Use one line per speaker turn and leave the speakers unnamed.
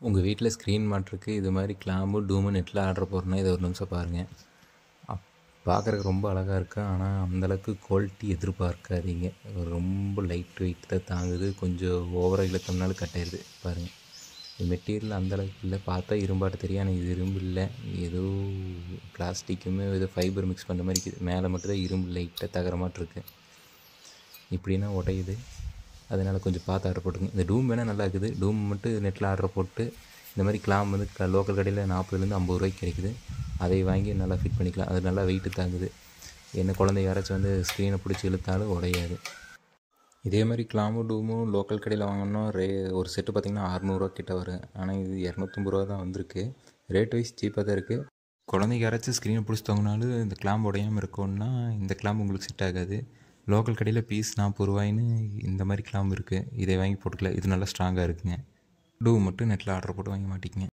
உங்கள் வீட்டில் ஸ்க்ரீன் மாட்டுறதுக்கு இது மாதிரி கிளாம்பு டூமு நெட்டில் ஆர்டர் போடுறேன்னா இதை ஒரு நிமிஷம் பாருங்கள். பார்க்குறதுக்கு ரொம்ப அழகாக இருக்குது, ஆனால் அந்தளவுக்கு குவாலிட்டி எதிர்பார்க்காதீங்க. ரொம்ப லைட் வெயிட் தான் தாங்குது. கொஞ்சம் ஓவராக இழுத்தோம்னாலும் கட் ஆயிடுது. பாருங்கள், இது மெட்டீரியல் அந்தளவுக்கு இல்லை. பார்த்தா இரும்பாட்டு தெரியும், ஆனால் இது இரும்பு இல்லை. ஏதோ பிளாஸ்டிக்குமே ஏதோ ஃபைபர் மிக்ஸ் பண்ணுற மாதிரி இருக்குது. மேலே மட்டும்தான் இரும்பு லைட்டாக தகர மாட்டு இருக்குது. இப்படின்னா உடையுது. அதனால் கொஞ்சம் பார்த்து ஆர்டர் போட்டுங்க. இந்த டூம் வேணால் நல்லா இருக்குது. டூம் மட்டும் நெட்டில் ஆர்டர் போட்டு இந்த மாதிரி கிளாம் வந்து லோக்கல் கடையில் 40லேருந்து 50 ரூபாய்க்கு கிடைக்குது. அதை வாங்கி நல்லா ஃபிட் பண்ணிக்கலாம். அது நல்லா வெயிட்டு தாங்குது. என்ன குழந்தை யாராச்சும் வந்து ஸ்க்ரீனை பிடிச்சி இழுத்தாலும் உடையாது. இதே மாதிரி கிளாம்பு டூமும் லோக்கல் கடையில் வாங்கினோம்னா ஒரு செட்டு பார்த்திங்கன்னா 600 கிட்ட வரும். ஆனால் இது 250 ரூபா தான் வந்திருக்கு. ரேட் வைஸ் சீப்பாக தான் இருக்குது. குழந்தைக்கு யாராச்சும் ஸ்க்ரீனை பிடிச்சி தவங்கினாலும் இந்த கிளாம்பு உடையாமல் இருக்கும்னா இந்த கிளாம்பு உங்களுக்கு செட் ஆகாது. லோக்கல் கடையில் பீஸ் 40 ரூபாய்ன்னு இந்த மாதிரி கிளாம்பு இருக்குது. இதை வாங்கி போட்டுக்கலாம். இது நல்லா ஸ்ட்ராங்காக இருக்குங்க. டூ மட்டும் நெட்டில் ஆர்டர் போட்டு வாங்கி மாட்டிக்கங்க.